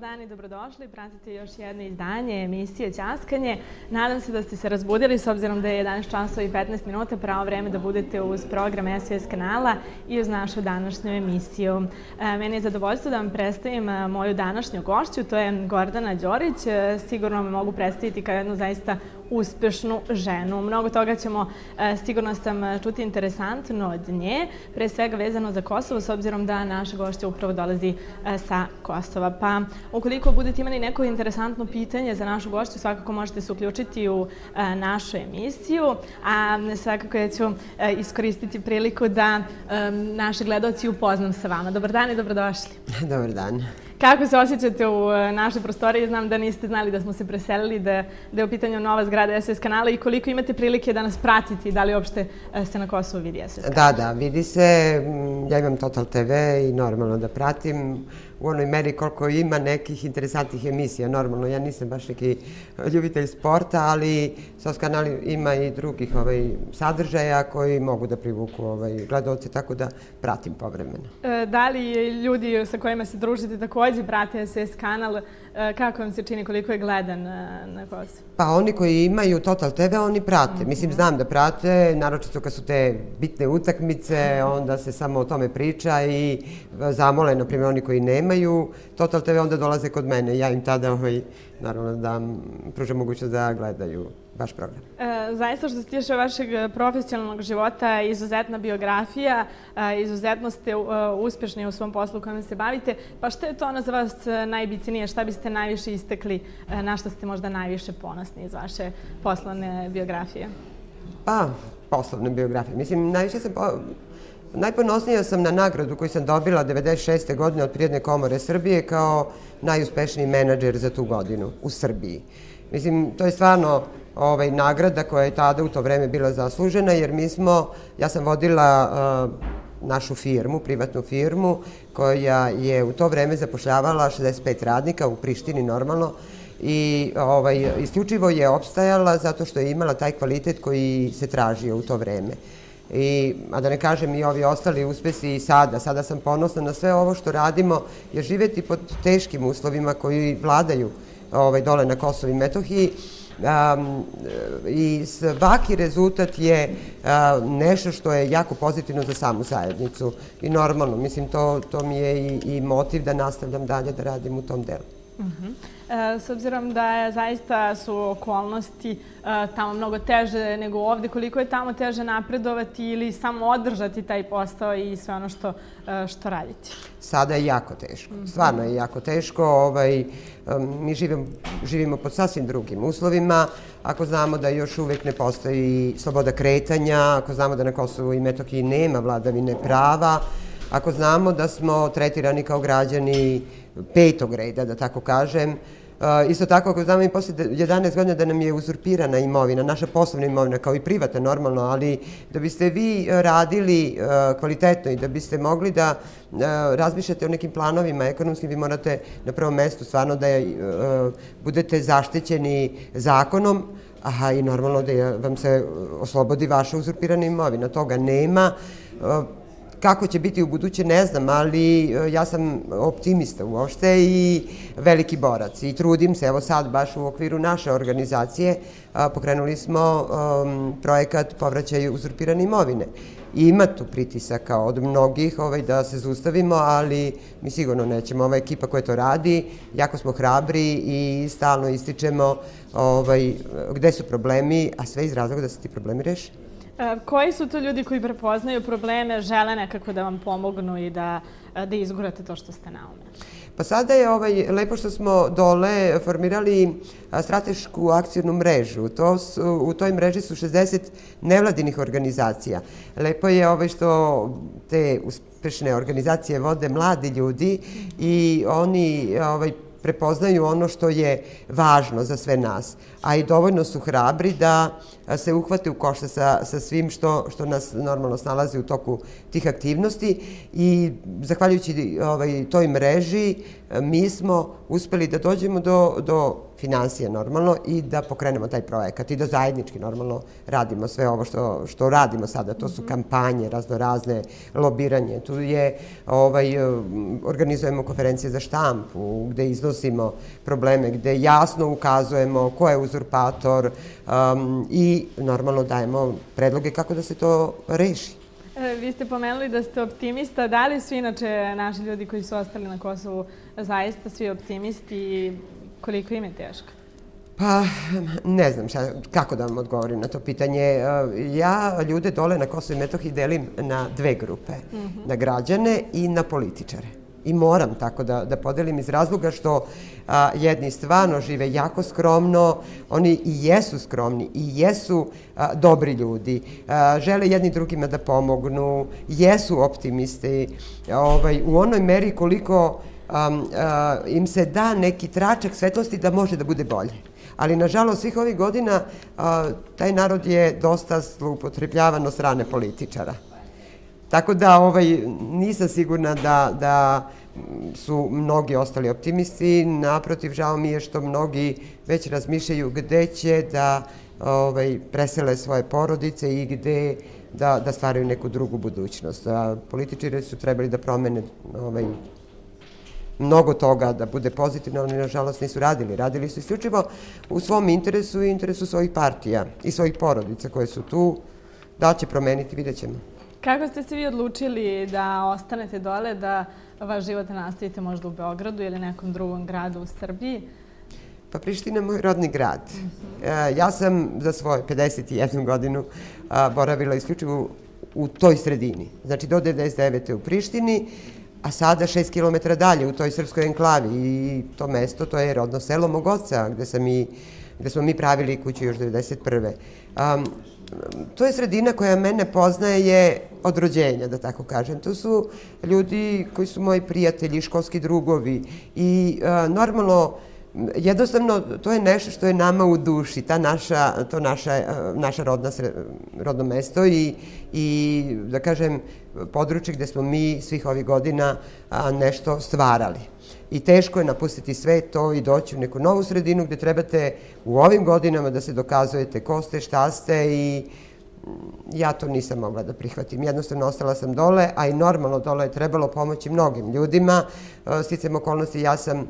dan i dobrodošli. Pratite još jedno izdanje emisije Ćaskanje. Nadam se da ste se razbudili s obzirom da je 11 časova i 15 minuta, pravo vreme da budete uz program SOS kanala i uz našu današnju emisiju. Meni je zadovoljstvo da vam predstavim moju današnju gošću, to je Gordana Đorić. Sigurno me mogu predstaviti kao jednu zaista uspešnu ženu. Mnogo toga ćemo, sigurno sam, čuti interesantno od nje, pre svega vezano za Kosovo, s obzirom da naša gošća upravo dolazi sa Kosova. Pa, ukoliko budete imali neko interesantno pitanje za našu gošću, svakako možete se uključiti u našu emisiju, a svakako ja ću iskoristiti priliku da naši gledaoci upoznam sa vama. Dobar dan i dobrodošli. Dobar dan. Kako se osjećate u našoj prostoriji? Znam da niste znali da smo se preselili, da je u pitanju nova zgrada SOS kanala i koliko imate prilike da nas pratite i da li uopšte se na Kosovu vidi SOS kanal? Da, vidi se. Ja imam Total TV i normalno da pratim u onoj meri koliko ima nekih interesantnih emisija. Normalno, ja nisam baš neki ljubitelj sporta, ali SOS kanal ima i drugih sadržaja koji mogu da privuku gledaoce, tako da pratim povremeno. Da li ljudi sa kojima se družite takođe prate SOS kanal? Kako vam se čini, koliko je gledan na Kosovu? Pa oni koji imaju Total TV, oni prate. Mislim, znam da prate, naročito kad su te bitne utakmice, onda se samo o tome priča i zamole, na primjer, oni koji nemaju Total TV, onda dolaze kod mene. Ja im tada, naravno, da pružam mogućnost da gledaju vaš program. Zaista, što se tiče vašeg profesionalnog života, izuzetna biografija, izuzetno ste uspešni u svom poslu kojim se bavite. Pa što je to ono za vas najbitnije? Šta biste najviše istekli, na što ste možda najviše ponosni iz vaše poslovne biografije? Pa, poslovne biografije. Mislim, najponosnija sam na nagradu koju sam dobila 1996. godine od Privredne komore Srbije kao najuspešniji menadžer za tu godinu u Srbiji. Mislim, to je stvarno nagrada koja je tada u to vreme bila zaslužena, jer ja sam vodila našu firmu, privatnu firmu, koja je u to vreme zapošljavala 65 radnika u Prištini normalno i isključivo je opstajala zato što je imala taj kvalitet koji se tražio u to vreme. A da ne kažem i ovi ostali uspesi i sada. Sada sam ponosna na sve ovo što radimo, jer živeti pod teškim uslovima koji vladaju dole na Kosovu i Metohiji i svaki rezultat je nešto što je jako pozitivno za samu zajednicu. I normalno, mislim, to mi je i motiv da nastavljam dalje da radim u tom delu. S obzirom da zaista su okolnosti tamo mnogo teže nego ovde, koliko je tamo teže napredovati ili samo održati taj posao i sve ono što radite? Sada je jako teško. Stvarno je jako teško. Mi živimo pod sasvim drugim uslovima. Ako znamo da još uvek ne postoji sloboda kretanja, ako znamo da na Kosovu i Metohiji nema vladavine prava, ako znamo da smo tretirani kao građani petog reda, da tako kažem. Isto tako, ako znamo i posle 11 godina da nam je uzurpirana imovina, naša poslovna imovina, kao i privatna normalno, ali da biste vi radili kvalitetno i da biste mogli da razmišljate o nekim planovima ekonomskim, vi morate na prvom mestu stvarno da budete zaštićeni zakonom, i normalno da vam se oslobodi vaša uzurpirana imovina. Toga nema. Kako će biti u buduće, ne znam, ali ja sam optimista uopšte i veliki borac. I trudim se, evo sad, baš u okviru naše organizacije, pokrenuli smo projekat Povraćaj uzurpirane imovine. Ima tu pritisaka od mnogih da se zaustavimo, ali mi sigurno nećemo. Ova ekipa koja to radi, jako smo hrabri i stalno ističemo gde su problemi, a sve iz razloga da se ti problemi reše. Koji su to ljudi koji prepoznaju probleme, žele nekako da vam pomognu i da izgurate to što ste naumeli? Pa sada je lepo što smo dole formirali stratešku akcijnu mrežu. U toj mreži su 60 nevladinih organizacija. Lepo je što te uspešne organizacije vode mladi ljudi i oni prepoznaju ono što je važno za sve nas, a i dovoljno su hrabri da se uhvate u koštac sa svim što nas normalno snalazi u toku tih aktivnosti i zahvaljujući toj mreži mi smo uspeli da dođemo do finansije normalno i da pokrenemo taj projekat i da zajednički normalno radimo sve ovo što radimo sada. To su kampanje, raznorazne, lobiranje. Tu je, organizujemo konferencije za štampu gde iznosimo probleme, gde jasno ukazujemo ko je uzurpator i normalno dajemo predloge kako da se to reši. Vi ste pomenuli da ste optimista. Da li su inače naši ljudi koji su ostali na Kosovu zaista svi optimisti i koliko im je teško? Pa, ne znam kako da vam odgovorim na to pitanje. Ja ljude dole na Kosovu i Metohiji delim na dve grupe. Na građane i na političare. I moram tako da podelim iz razloga što jedni stvarno žive jako skromno, oni i jesu skromni i jesu dobri ljudi, žele jedni drugima da pomognu, jesu optimisti u onoj meri koliko im se da neki tračak svetlosti da može da bude bolje. Ali, nažalost, svih ovih godina taj narod je dosta zloupotrebljavan od strane političara. Tako da nisam sigurna da su mnogi ostali optimisti. Naprotiv, žao mi je što mnogi već razmišljaju gde će da presele svoje porodice i gde da stvaraju neku drugu budućnost. Političari su trebali da promene mnogo toga, da bude pozitivno, ali nažalost nisu radili. Radili su isključivo u svom interesu i interesu svojih partija i svojih porodica koje su tu. Da će promeniti, vidjet ćemo. Kako ste se vi odlučili da ostanete dole, da vaš život nastavite možda u Beogradu ili nekom drugom gradu u Srbiji? Pa Priština je moj rodni grad. Ja sam za svoje 51 godinu boravila isključivo u toj sredini. Znači do 99. u Prištini, a sada 6 km dalje u toj srpskoj enklavi. I to mesto, to je rodno selo mog oca, gde smo mi pravili kuću još 91. To je sredina koja mene poznaje od rođenja, da tako kažem. To su ljudi koji su moji prijatelji, školski drugovi i normalno, jednostavno, to je nešto što je nama u duši, to naša rodno mesto i, da kažem, područje gde smo mi svih ovih godina nešto stvarali. I teško je napustiti sve to i doći u neku novu sredinu gde trebate u ovim godinama da se dokazujete ko ste, šta ste i ja to nisam mogla da prihvatim. Jednostavno ostala sam dole, a i normalno dole je trebalo pomoći mnogim ljudima. Sticajem okolnosti, ja sam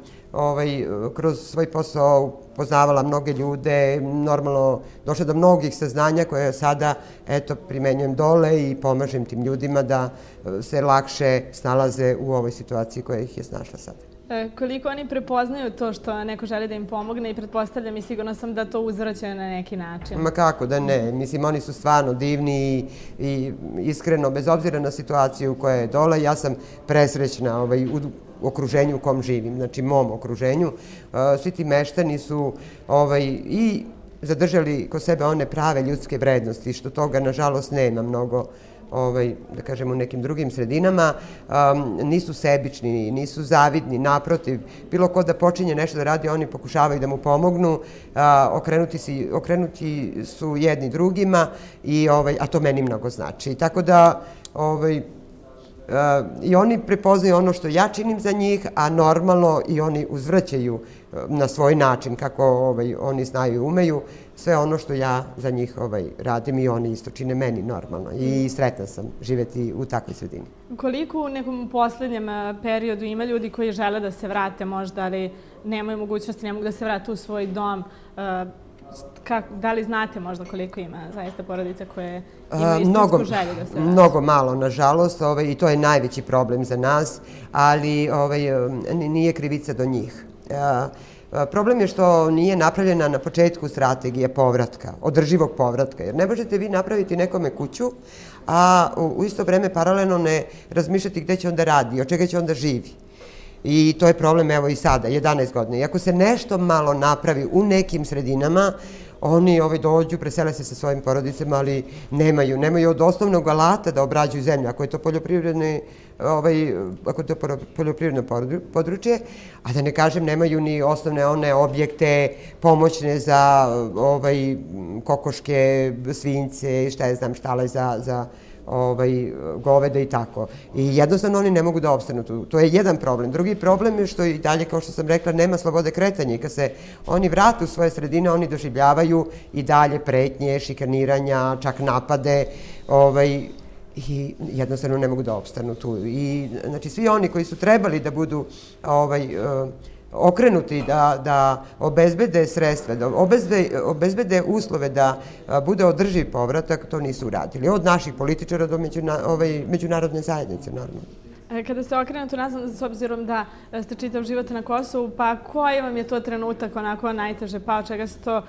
kroz svoj posao poznavala mnoge ljude, normalno došla do mnogih saznanja koje sada, eto, primenjujem dole i pomažem tim ljudima da se lakše snalaze u ovoj situaciji koja ih je snašla sada. Koliko oni prepoznaju to što neko želi da im pomogne i pretpostavljam i sigurno sam da to uzvraćaju na neki način? Ma kako da ne. Mislim, oni su stvarno divni i iskreno, bez obzira na situaciju koja je dole, ja sam presrećna u okruženju u kom živim, znači mom okruženju. Svi ti meštani su i zadržali kod sebe one prave ljudske vrednosti, što toga, nažalost, nema mnogo, da kažem, u nekim drugim sredinama. Nisu sebični, nisu zavidni, naprotiv. Bilo ko da počinje nešto da radi, oni pokušavaju da mu pomognu, okrenuti su jedni drugima, a to meni mnogo znači. Tako da i oni prepoznaju ono što ja činim za njih, a normalno i oni uzvraćaju na svoj način, kako oni znaju i umeju, sve ono što ja za njih radim i oni isto čine meni normalno. I sretna sam živeti u takvoj sredini. Koliko u nekom poslednjem periodu ima ljudi koji žele da se vrate možda, ali nemaju mogućnosti, ne mogu da se vrate u svoj dom? Da li znate možda koliko ima zaista porodica koje imaju istinsku želju da se vrate? Mnogo malo, nažalost, i to je najveći problem za nas, ali nije krivica do njih. Problem je što nije napravljena na početku strategija povratka, održivog povratka, jer ne možete vi napraviti nekome kuću, a u isto vreme paralelno ne razmišljati gde će onda radi, od čega će onda živi. I to je problem, evo i sada, 11 godina. I ako se nešto malo napravi u nekim sredinama, oni dođu, presele se sa svojim porodicama, ali nemaju od osnovnog alata da obrađuju zemlju. Ako je to poljoprivredni ako to poljoprivredno područje, a da ne kažem nemaju ni osnovne one objekte pomoćne za kokoške, svinjce, šta je znam, štale za govede i tako. I jednostavno oni ne mogu da opstanu tu. To je jedan problem. Drugi problem je što i dalje, kao što sam rekla, nema slobode kretanja i kad se oni vrate u svoje sredine, oni doživljavaju i dalje pretnje, šikaniranja, čak napade i jednostavno ne mogu da opstanu tu. I znači svi oni koji su trebali da budu okrenuti da obezbede sredstva, da obezbede uslove da bude održiv povratak, to nisu uradili. Od naših političara do međunarodne zajednice, normalno. Kada se okrenuti nazad, s obzirom da ste čitav život na Kosovu, pa koji vam je to trenutak onako najteže pao, čega se to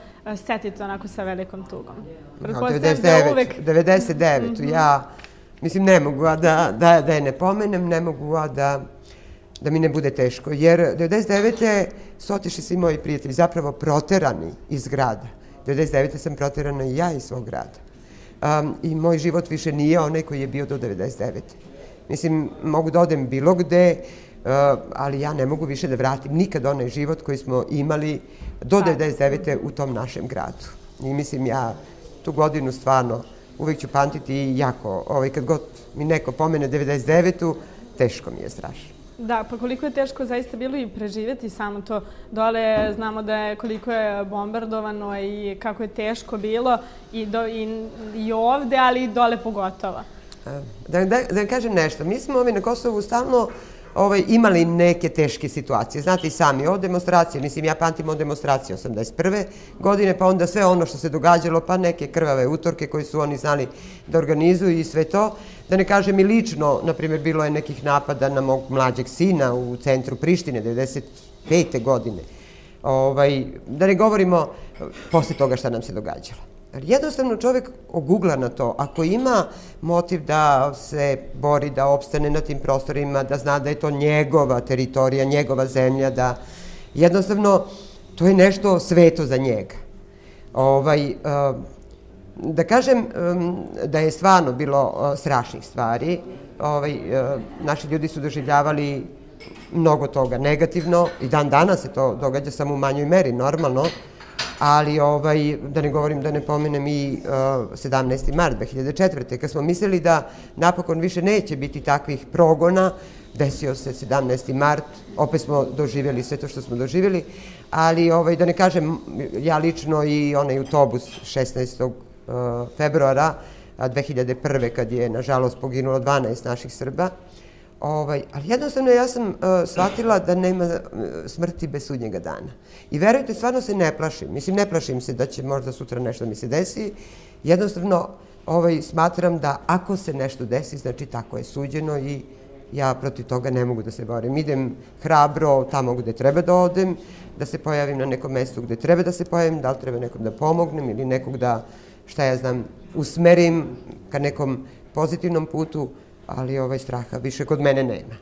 setite onako sa velikom tugom? 99. Ja, mislim, ne mogu da je ne pomenem, ne mogu da mi ne bude teško. Jer 99. su otišli svi moji prijatelji, zapravo proterani iz grada. 99. sam proterana i ja iz svog grada. I moj život više nije onaj koji je bio do 99. Mislim, mogu da odem bilo gde, ali ja ne mogu više da vratim nikad onaj život koji smo imali do 99. u tom našem gradu. I mislim, ja tu godinu stvarno uvijek ću pamtiti i jako, kad god mi neko pomene 99. teško mi je strašno. Da, pa koliko je teško zaista bilo i preživjeti samo to dole, znamo da je koliko je bombardovano i kako je teško bilo i ovde, ali i dole pogotovo. Da vam kažem nešto, mi smo na Kosovu stalno imali neke teške situacije. Znate i sami, od demonstracije, mislim ja pamtim od demonstracije 81. godine, pa onda sve ono što se događalo, pa neke krvave utorke koje su oni znali da organizuju i sve to. Da ne kažem i lično, na primjer, bilo je nekih napada na mog mlađeg sina u centru Prištine 95. godine. Da ne govorimo posle toga šta nam se događalo. Ali jednostavno čovjek ogugla na to. Ako ima motiv da se bori, da opstane na tim prostorima, da zna da je to njegova teritorija, njegova zemlja, da jednostavno to je nešto sveto za njega. Da kažem da je stvarno bilo strašnih stvari. Naši ljudi su doživljavali mnogo toga negativno i dan danas se to događa samo u manjoj meri, normalno. Ali da ne govorim, da ne pomenem i 17. mart 2004. kad smo mislili da napokon više neće biti takvih progona, desio se 17. mart, opet smo doživjeli sve to što smo doživjeli, ali da ne kažem, ja lično i onaj autobus 16. februara 2001. kad je nažalost poginulo 12 naših Srba, ali jednostavno ja sam shvatila da nema smrti bez sudnjega dana. I verujte, stvarno se ne plašim. Mislim, ne plašim se da će možda sutra nešto mi se desi. Jednostavno smatram da ako se nešto desi, znači tako je suđeno i ja protiv toga ne mogu da se borim. Idem hrabro tamo gde treba da odem, da se pojavim na nekom mestu gde treba da se pojavim, da li treba nekom da pomognem ili nekog da, šta ja znam, usmerim ka nekom pozitivnom putu, ali straha više kod mene nema.